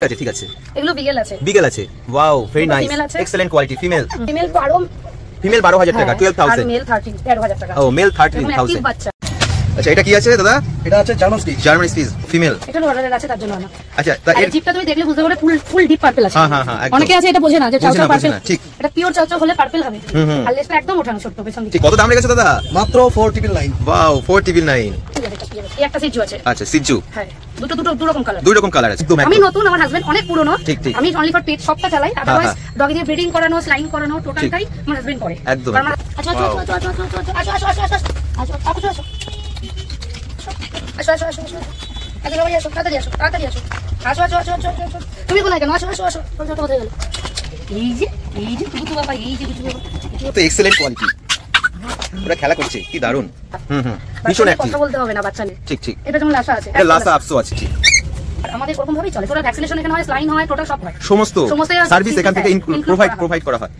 আছে ঠিক আছে এগুলো বিগেল আছে wow very nice excellent quality female 12000 টাকা 12000 আর মেল 13000 টাকা ও মেল 13000 বাচ্চা। আচ্ছা এটা কি আছে দাদা? এটা আছে জার্মান স্পিচ ফিমেল। এটা অর্ডারের আছে তার জন্য না। আচ্ছা তা এর জিপটা তুমি দেখলে বুঝতে পারবে ফুল ডিপ পার্পল আছে। হ্যাঁ অনেকে আছে এটা বোঝে না যে চাউচাউ পার্পল ঠিক। এটা পিওর চাউচাউ হলে পার্পল হবে। আর লেসটা একদম ওঠানো ছোট পেছন দিকে। ঠিক কত দাম রেখেছো দাদা? মাত্র 499। ওয়াও 499। এই একটা সিজু আছে। আচ্ছা সিজু হ্যাঁ দু রকম কালার আছে। আমি নতুন আমার হাজবেন্ড অনেক পুরনো। আমি অনলি ফর পেট শপটা চালাই। আদারওয়াইজ ডগি দিয়ে ব্রিডিং করানো স্লাইন করানো টোটালটাই আমার হাজবেন্ড করে। একদম আচ্ছা তুমি কোথায় কেন? আসো কোথায় গেল? এই যে গুতু বাবা তো এক্সেলেন্ট কোয়ালিটি। ওরা খেলা করছে কি দারুন। ভীষণ অ্যাক্টিভ। কথা বলতে হবে না বাচ্চা নিয়ে। ঠিক এটা যেমন লাসা আছে। এটা লাসা আপসো আছে ঠিক। আর আমাদের এরকম ভাবেই চলে। টোটাল ভ্যাকসিনেশন এখানে হয়, স্লাইন হয়, টোটাল সব হয়। সমস্ত সার্ভিস এখান থেকে প্রোভাইড করা হয়।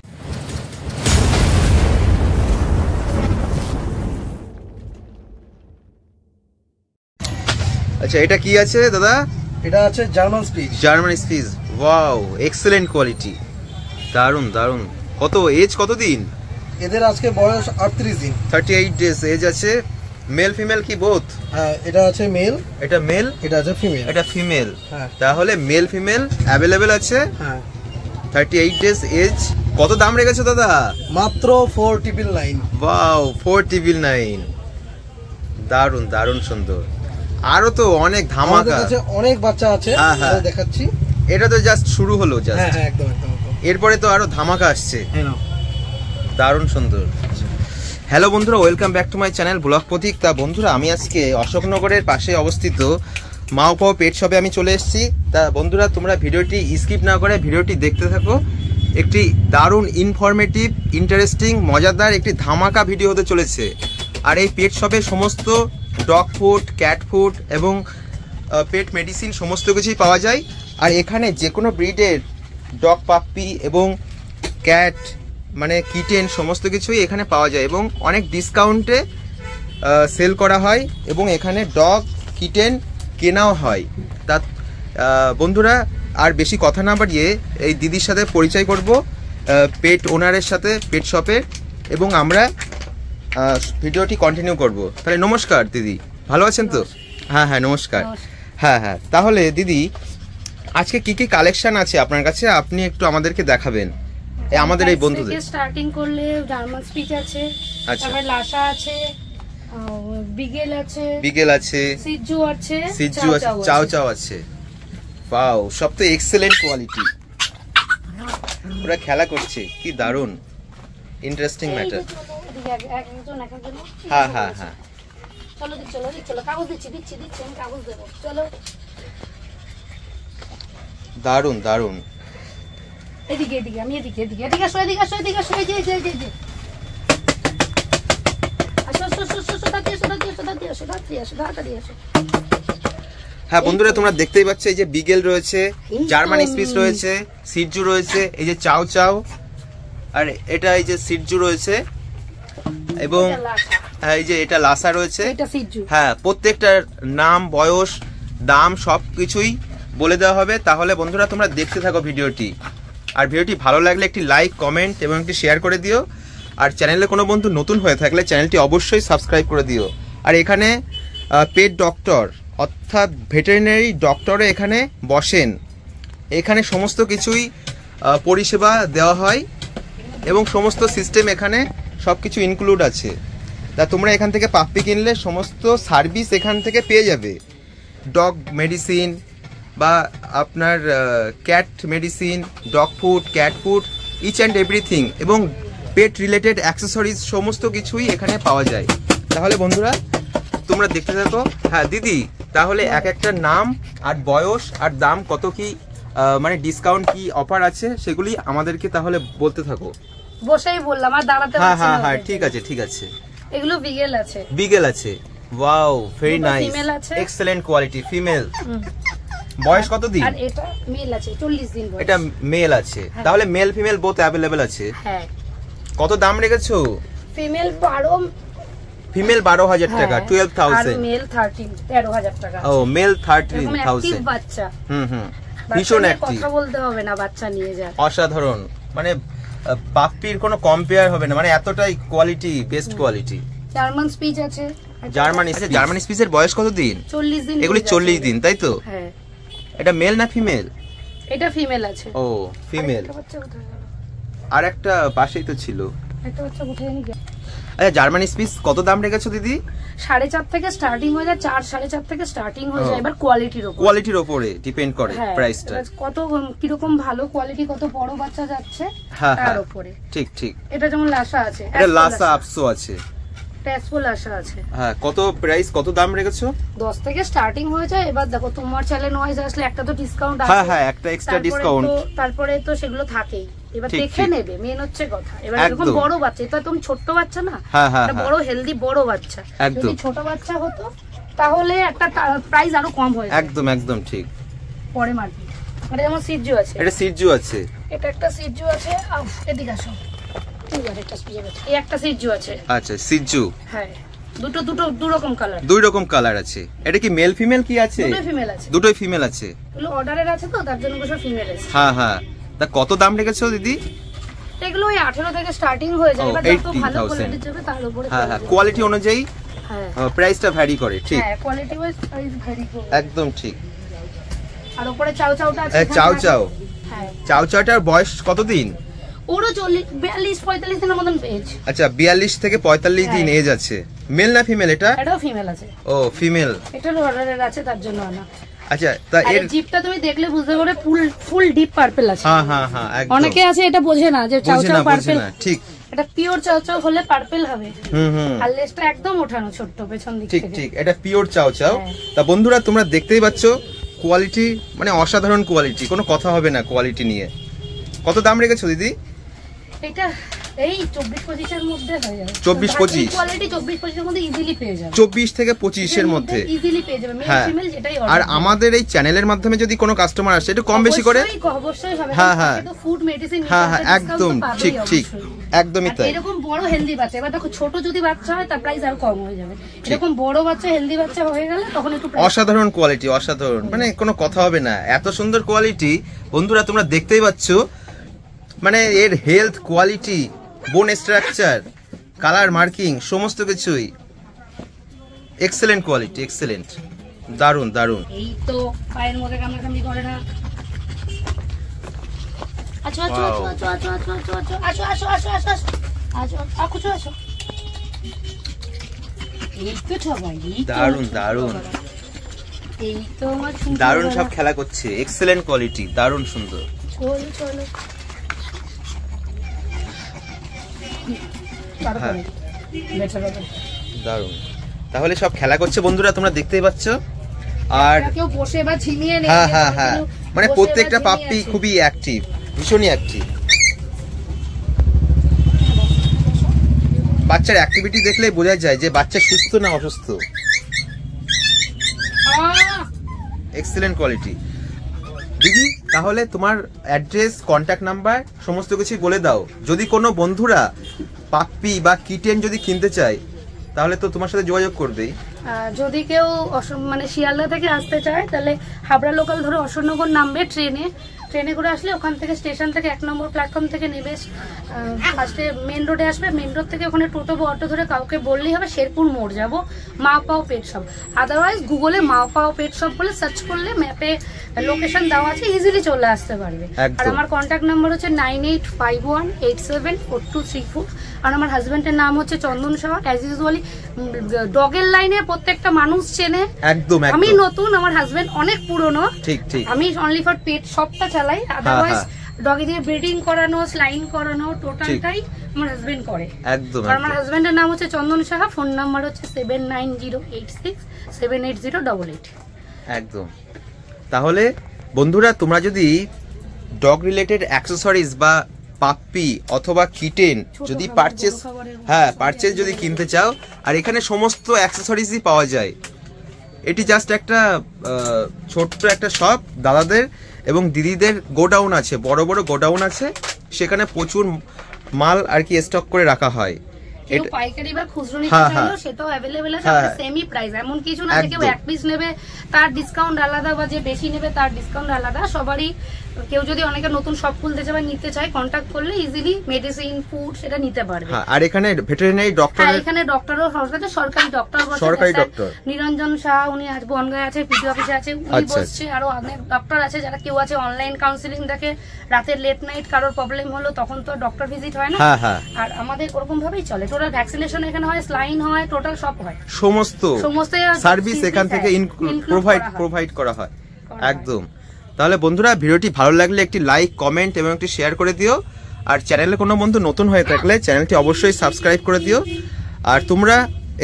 আচ্ছা এটা কি আছে দাদা? এটা আছে German speech wow excellent quality দারুন কত এজ কত দিন? এদের আজকে বয়স 38 দিন 38 ডেজ এজ আছে। মেল ফিমেল কি বোথ? হ্যাঁ এটা আছে মেল, এটা মেল, এটা আছে ফিমেল। এটা ফিমেল। হ্যাঁ তাহলে মেল ফিমেল अवेलेबल আছে। হ্যাঁ 38 ডেজ এজ। কত দাম রেখেছো দাদা? মাত্র 499। ওয়াও 499 দারুন সুন্দর। আরো তো অনেক ধামাকা আছে, অনেক বাচ্চা আছে দেখাচ্ছি। এটা তো জাস্ট শুরু হলো জাস্ট। হ্যাঁ একদম এরপরে তো আরো ধামাকা আসছে। হ্যাঁ দারুণ সুন্দর। হ্যালো বন্ধুরা, welcome back to my channel blog Pratik. তা বন্ধুরা আমি আজকে অশোকনগরের পাশে অবস্থিত মাও পাও পেট শপে আমি চলে এসেছি। তা বন্ধুরা তোমরা ভিডিওটি স্কিপ না করে ভিডিওটি দেখতে থাকো। একটি দারুণ ইনফরমেটিভ ইন্টারেস্টিং মজাদার একটি ধামাকা ভিডিও হতে চলেছে। আর এই পেট শপে সমস্ত ডগ ফুড, ক্যাট ফুড এবং পেট মেডিসিন সমস্ত কিছুই পাওয়া যায়। আর এখানে যে কোনো ব্রিডের ডগ পাপ্পি এবং ক্যাট মানে কিটেন সমস্ত কিছুই এখানে পাওয়া যায় এবং অনেক ডিসকাউন্টে সেল করা হয় এবং এখানে ডগ কিটেন কেনাও হয়। তা বন্ধুরা আর বেশি কথা না বাড়িয়ে এই দিদির সাথে পরিচয় করব, পেট ওনারের সাথে পেট শপের, এবং আমরা ভিডিওটি কন্টিনিউ করব। তাহলে নমস্কার দিদি, ভালো আছেন তো? হ্যাঁ নমস্কার। হ্যাঁ তাহলে দিদি আজকে কি কালেকশন আছে আপনার কাছে, আপনি একটু আমাদেরকে দেখাবেন আমাদের এই বন্ধুদের। স্টার্টিং করলে জার্মান স্পিচ আছে, তারপর লাসা আছে, বিগেল আছে, সিজু আছে, চাও আছে। ওয়াও সব তো এক্সেলেন্ট কোয়ালিটি। ওরা খেলা করছে কি দারুন ইন্টারেস্টিং ম্যাটার। হ্যাঁ চলো কাগজ দিচ্ছি আমি কাগজ দেবো। চলো দারুন এদিকে আমি এদিকে আসো হ্যাঁ বন্ধুরা তোমরা দেখতেই পাচ্ছ এই যে বিগেল রয়েছে, জার্মান স্পিচ রয়েছে, সিজু রয়েছে, এই যে চাও আর এটা এই যে সিজু রয়েছে এবং এই যে এটা লাসা রয়েছে। হ্যাঁ প্রত্যেকটার নাম, বয়স, দাম সবকিছুই বলে দেওয়া হবে। তাহলে বন্ধুরা তোমরা দেখতে থাকো ভিডিওটি। আর ভিডিওটি ভালো লাগলে একটি লাইক, কমেন্ট এবং একটি শেয়ার করে দিও। আর চ্যানেলে কোনো বন্ধু নতুন হয়ে থাকলে চ্যানেলটি অবশ্যই সাবস্ক্রাইব করে দিও। আর এখানে পেট ডক্টর অর্থাৎ ভেটেরিনারি ডক্টরে এখানে বসেন। এখানে সমস্ত কিছুই পরিষেবা দেওয়া হয় এবং সমস্ত সিস্টেম এখানে সব কিছু ইনক্লুড আছে। তা তোমরা এখান থেকে পাপ্পি কিনলে সমস্ত সার্ভিস এখান থেকে পেয়ে যাবে। ডগ মেডিসিন বা আপনার cat medicine, dog food, cat food, each and everything এবং পেট রিলেটেড অ্যাক্সেসরিজ সমস্ত কিছুই এখানে পাওয়া যায়। তাহলে বন্ধুরা তোমরা দেখতে থাকো। হ্যাঁ দিদি তাহলে এক একটা নাম আর বয়স আর দাম কত কি মানে ডিসকাউন্ট কি অফার আছে সেগুলি আমাদেরকে তাহলে বলতে থাকো। বসেই বললাম আর দাঁড়াতে পারছি না। হ্যাঁ ঠিক আছে। এগুলো বিগেল আছে। Wow very nice excellent quality female. বয়স কত দিন? আর এটা মেল আছে 40 দিন বয়স। এটা মেল আছে। তাহলে মেল ফিমেল বোথ अवेलेबल আছে। হ্যাঁ কত দাম রেখেছো? ফিমেল 12000 টাকা 12000 আর মেল 13,000 টাকা। ও মেল 13,000 বাচ্চা। ভীষণ অ্যাক্টিভ, কথা বলতে হবে না, বাচ্চা নিয়ে যায় অসাধারণ, মানে পাপ্পির কোনো কম্পেয়ার হবে না, মানে এতটাই quality, best quality. German speech আছে, জার্মান স্পিচের বয়স কত দিন? 40 দিন। এগুলি 40 দিন, তাই তো? হ্যাঁ। এটা মেল না ফিমেল? এটা ফিমেল আছে। ও ফিমেল। বাচ্চা কোথায় গেল? আর একটা পাশেই তো ছিল। একটা বাচ্চা কোথায় নিয়ে গেল? আচ্ছা, জার্মান স্পিচ কত দাম রেখেছো দিদি? 4.5 থেকে স্টার্টিং হয়ে যায়, 4-4.5 থেকে স্টার্টিং হয়ে যায়। এবার কোয়ালিটির উপরে ডিপেন্ড করে প্রাইসটা। কত কিরকম ভালো কোয়ালিটি, কত বড় বাচ্চা যাচ্ছে তার উপরে। ঠিক ঠিক। এটা যেমন লাসা আছে, এটা লাসা আপসো আছে, টেসফুল লাসা আছে। হ্যাঁ, কত প্রাইস, কত দাম রেখেছো? 10 থেকে স্টার্টিং হয়ে যায়। এবার দেখো তোমার চ্যানেল ওয়াইজ আসলে একটা তো ডিসকাউন্ট আছে। হ্যাঁ, একটা এক্সট্রা ডিসকাউন্ট, তারপরে তো সেগুলো থাকেই। এবার দেখে নেবে, মেন হচ্ছে কথা। এবার এরকম বড় বাচ্চা, এটা তুমি ছোট বাচ্চা না, এটা বড় হেলদি বড় বাচ্চা। যদি ছোট বাচ্চা হতো তাহলে একটা প্রাইস আরো কম হয়ে যায়। একদম একদম ঠিক। পরে মারবি। এটা যেমন সিজু আছে, এটা সিজু আছে, এটা একটা সিজু আছে। এদিকে আসো, এই একটা সিজু আছে। আচ্ছা, সিজু। হ্যাঁ, দুটো রকম কালার, দুই রকম কালার আছে। এটা কি মেল ফিমেল কি আছে? দুটোই ফিমেল আছে। দুটোই ফিমেল আছে। এগুলো অর্ডারের আছে তো, তার জন্য সব ফিমেল আছে। হ্যাঁ হ্যাঁ। তা কত দাম রেখেছো দিদি? এগুলো ওই 18 থেকে স্টার্টিং হয়ে যায়। এবার যত ভালো কোয়ালিটি যাবে তার উপরে। হ্যাঁ হ্যাঁ, কোয়ালিটি অনুযায়ী প্রাইসটা ভ্যারি করে। ঠিক, হ্যাঁ, কোয়ালিটি ওয়াইজ প্রাইস ভ্যারি করে। একদম ঠিক। আর উপরে চাও চাওটা আছে। চাও চাও, হ্যাঁ, চাও চাওটার বয়স কত দিন? ওরও 42-45 দিনের মতন এজ। আচ্ছা, 42 থেকে 45 দিন এজ আছে। মেল না ফিমেল এটা? এটাও ফিমেল আছে। ও ফিমেল। এটার অর্ডারের আছে, তার জন্য আনা। আচ্ছা, তা এর জিপটা তুমি দেখলে বুঝতে পারবে ফুল ডিপ পার্পল আছে। হ্যাঁ হ্যাঁ হ্যাঁ, একদম। অনেকে আছে এটা বোঝে না যে চাও চাও পার্পল। ঠিক, এটা পিওর চাও চাও হলে পার্পল হবে। হুম। আর লেজটা একদম ওঠানো ছোট পেছন দিক ঠিক থেকে। ঠিক, এটা পিওর চাও চাও। তা বন্ধুরা, তোমরা দেখতেই পাচ্ছো কোয়ালিটি, মানে অসাধারণ কোয়ালিটি, কোনো কথা হবে না কোয়ালিটি নিয়ে। কত দাম রেখেছো দিদি? এটা এই 24-25 এর মধ্যে হয়ে যাবে। 24-25 কোয়ালিটি 24-25 এর মধ্যে ইজিলি পেয়ে যাবে। 24 থেকে 25 এর মধ্যে ইজিলি পেয়ে যাবে, মেল ফিমেল যেটাই অর্ডার। আর আমাদের এই চ্যানেলের মাধ্যমে যদি কোনো কাস্টমার আসে, একটু কম বেশি করে অবশ্যই হবে। হ্যাঁ হ্যাঁ, কিন্তু ফুড মেডিসিন, হ্যাঁ হ্যাঁ, একদম ঠিক ঠিক, একদমই তাই। এরকম বড় হেলদি বাচ্চা, এবার দেখো ছোট যদি বাচ্চা হয় তার প্রাইস আরো কম হয়ে যাবে। এরকম বড় বাচ্চা হেলদি বাচ্চা হয়ে গেলে তখন একটু অসাধারণ কোয়ালিটি, অসাধারণ, মানে কোনো কথা হবে না। এত সুন্দর কোয়ালিটি বন্ধুরা, তোমরা দেখতেই পাচ্ছ, মানে এর হেলথ, কোয়ালিটি, বোন স্ট্রাকচার, কালার মার্কিং, সমস্ত কিছুই এক্সেলেন্ট কোয়ালিটি, এক্সেলেন্ট, দারুন দারুন। এই তো পায়ের মধ্যে কামড়াকামড়ি করে না। আচ্ছা আচ্ছা আচ্ছা আচ্ছা আচ্ছা আচ্ছা আচ্ছা আসো আসো আসো আসো আসো আসো আসো। এই তো সবাই, দারুন দারুন, এই তো আমার দারুন সব খেলা করছে, এক্সেলেন্ট কোয়ালিটি, দারুন সুন্দর। চলো চলো, দারুন। তাহলে সব খেলা করছে বন্ধুরা, তোমরা দেখতেই পাচ্ছ। আর কেউ বসে বা ঝিমিয়ে নেই। হ্যাঁ হ্যাঁ হ্যাঁ, মানে প্রত্যেকটা পাপ্পি খুবই অ্যাক্টিভ, ভীষণই অ্যাক্টিভ। বাচ্চার অ্যাক্টিভিটি দেখলে বোঝা যায় যে বাচ্চা সুস্থ না অসুস্থ। Excellent quality. দিদি, তাহলে তোমার অ্যাড্রেস, কন্ট্যাক্ট নাম্বার সমস্ত কিছু বলে দাও। যদি কোনো বন্ধুরা পাপ্পি বা কিটেন যদি কিনতে চায়, তাহলে তো তোমার সাথে যোগাযোগ করবেই। যদি কেউ মানে শিয়ালদা থেকে আসতে চায়, তাহলে হাবড়া লোকাল ধরে অশোকনগর নামবে ট্রেনে করে আসলে ওখান থেকে স্টেশন থেকে 1 নম্বর প্ল্যাটফর্ম থেকে নেবে। ফার্স্টে মেন রোডে আসবে, মেন রোড থেকে ওখানে টোটো বা অটো ধরে কাউকে বললেই হবে শেরপুর মোড় যাবো, মা পাও পেট শপ। আদারওয়াইজ গুগলে মা পাও পেট শপ বলে সার্চ করলে ম্যাপে লোকেশন দেওয়া আছে, ইজিলি চলে আসতে পারবে। আর আমার কন্ট্যাক্ট নাম্বার হচ্ছে 9851874234। আর আমার হাজবেন্ডের নাম হচ্ছে চন্দন সাহা। অ্যাজ ইউজুয়ালি ডগের লাইনে প্রত্যেকটা মানুষ চেনে। একদম, আমি নতুন, আমার হাজবেন্ড অনেক পুরনো। ঠিক ঠিক। আমি অনলি ফর পেট শপটা চালাই, আদারওয়াইজ ডগি দিয়ে ব্রিডিং করানো, স্লাইন করানো টোটালটাই আমার হাজবেন্ড করে। একদম। আর আমার হাজবেন্ডের নাম হচ্ছে চন্দন সাহা, ফোন নাম্বার হচ্ছে 7908678088। একদম। তাহলে বন্ধুরা, তোমরা যদি ডগ রিলেটেড অ্যাক্সেসরিজ বা পাপ্পি অথবা কিটেন যদি পারচেজ যদি কিনতে চাও, আর এখানে সমস্ত অ্যাক্সেসরিজই পাওয়া যায়। এটি জাস্ট একটা ছোট্ট একটা শপ, দাদাদের এবং দিদিদের গোডাউন আছে, বড় বড় গোডাউন আছে, সেখানে প্রচুর মাল আর কি স্টক করে রাখা হয়। কেউ পাইকারি বা খুচরো নিতে চাইলেও সেটাও অ্যাভেলেবেল আছে, সেমি প্রাইস, এমন কিছু না যে কেউ এক পিস নেবে তার ডিসকাউন্ট আলাদা বা যে বেশি নেবে তার ডিসকাউন্ট আলাদা। সবারই কেউ যদি অনেকে নতুন শপ খুলতে চায় বা নিতে চায় কন্ট্যাক্ট করলে ইজিলি মেডিসিন ফুড সেটা নিতে পারবে। আর এখানে ভেটেরিনারি ডক্টর, এখানে ডক্টরও আছে, সরকারি ডক্টর বসে, সরকারি ডক্টর নিরঞ্জন শাহ উনি আজ বনগায় আছে, পিডি অফিসে আছে, উনি বসছে। আরো অনেক ডক্টর আছে যারা কেউ আছে অনলাইন কাউন্সিলিং দেখে, রাতের লেট নাইট কারোর প্রবলেম হলো তখন তো ডক্টর ভিজিট হয় না। আর আমাদের ওরকম ভাবেই চলে, টোটাল ভ্যাকসিনেশন এখানে হয়, স্লাইন হয়, টোটাল সব হয়, সমস্ত সার্ভিস এখান থেকে প্রোভাইড করা হয় একদম। তাহলে বন্ধুরা ভিডিওটি ভালো লাগলে একটি লাইক, কমেন্ট এবং একটি শেয়ার করে দিও। আর চ্যানেলে কোনো বন্ধু নতুন হয়ে থাকলে চ্যানেলটি অবশ্যই সাবস্ক্রাইব করে দিও। আর তোমরা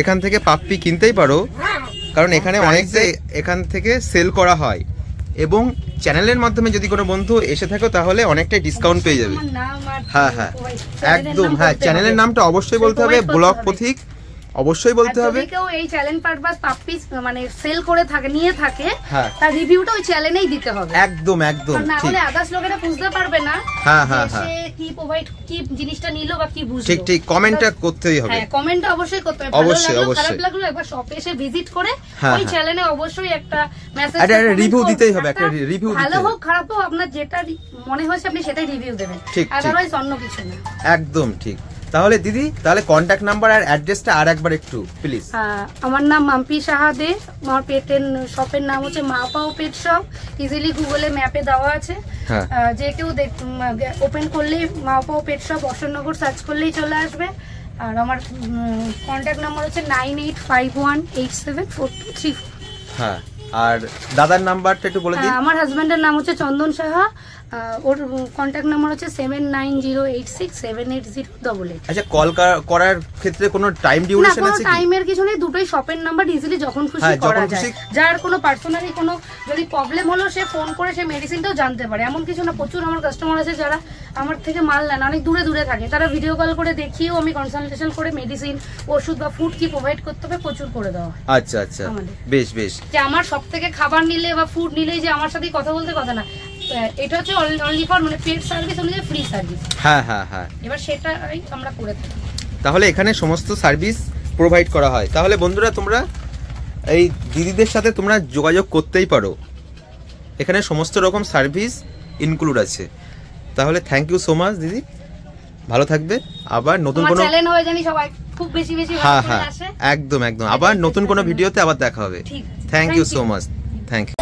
এখান থেকে পাপ্পি কিনতেই পারো, কারণ এখানে অনেকটাই এখান থেকে সেল করা হয়, এবং চ্যানেলের মাধ্যমে যদি কোনো বন্ধু এসে থাকো তাহলে অনেকটাই ডিসকাউন্ট পেয়ে যাবে। হ্যাঁ একদম, চ্যানেলের নামটা অবশ্যই বলতে হবে, ব্লগ পথিক অবশ্যই বলতে হবে। কেউ এই চ্যানেল পারপাস পাপ্পি মানে সেল করে থাকে, নিয়ে থাকে, তার রিভিউটা ওই চ্যানেলেই দিতে হবে। একদম একদম, না হলে আদার্স লোকেরা বুঝতে পারবে না সে কি প্রোভাইড, কি জিনিসটা নিলো বা কি বুঝলো। ঠিক ঠিক, কমেন্টটা করতেই হবে। কমেন্টটা অবশ্যই করতে হবে, অবশ্যই অবশ্যই। খারাপ লাগলো একবার শপে এসে ভিজিট করে ওই চ্যানেলে অবশ্যই একটা মেসেজ, একটা রিভিউ দিতেই হবে, একটা রিভিউ দিতে হবে। ভালো হোক খারাপ হোক আপনার যেটা মনে হয়েছে আপনি সেটাই রিভিউ দেবেন, আদারওয়াইজ অন্য কিছু না। একদম ঠিক। তাহলে দিদি, তাহলে কন্টাক্ট নাম্বার আর অ্যাড্রেসটা আর একবার একটু প্লিজ। আমার নাম মাম্পি সাহা দে, আমার পেটের শপের নাম হচ্ছে মা পাও পেট শপ, ইজিলি গুগলে ম্যাপে দেওয়া আছে। যে কেউ ওপেন করলেই মা পাও পেট শপ অশোকনগর সার্চ করলেই চলে আসবে। আর আমার কন্ট্যাক্ট নাম্বার হচ্ছে 9851874234। হ্যাঁ, আর দাদার নাম্বারটা একটু বলে দিন। আমার হাজবেন্ডের নাম হচ্ছে চন্দন সাহা, ওর কন্ট্যাক্ট নাম্বার হচ্ছে 7908678088। আচ্ছা, কল করার ক্ষেত্রে কোনো টাইম ডিউরেশন আছে কি? না, কোনো টাইমের কিছু নেই, দুটোই শপের নাম্বার, ইজিলি যখন খুশি করা যায়। যার কোনো পার্সোনালি কোনো যদি প্রবলেম হলো সে ফোন করে সে মেডিসিনটাও জানতে পারে, এমন কিছু না। প্রচুর আমার কাস্টমার আছে যারা আমার থেকে মাল নেন, অনেক দূরে দূরে থাকে, তারা ভিডিও কল করে দেখিয়েও আমি কনসালটেশন করে মেডিসিন, ওষুধ বা ফুড কি প্রোভাইড করতে হবে প্রচুর করে দেওয়া। আচ্ছা আচ্ছা, বেশ বেশ। যে আমার সব থেকে খাবার নিলে বা ফুড নিলেই যে আমার সাথে কথা বলতে কথা না, এটা হচ্ছে অনলি ফর মানে পেড সার্ভিস অনুযায়ী ফ্রি সার্ভিস। হ্যাঁ, এবার সেটাই আমরা করে থাকি। তাহলে এখানে সমস্ত সার্ভিস প্রোভাইড করা হয়। তাহলে বন্ধুরা তোমরা এই দিদিদের সাথে তোমরা যোগাযোগ করতেই পারো, এখানে সমস্ত রকম সার্ভিস ইনক্লুড আছে। তাহলে থ্যাংক ইউ সো মাচ দিদি, ভালো থাকবে। আবার নতুন কোনো চ্যানেল হয়ে জানি সবাই খুব বেশি একদম একদম, আবার নতুন কোনো ভিডিওতে আবার দেখা হবে। Thank you so much, thank you.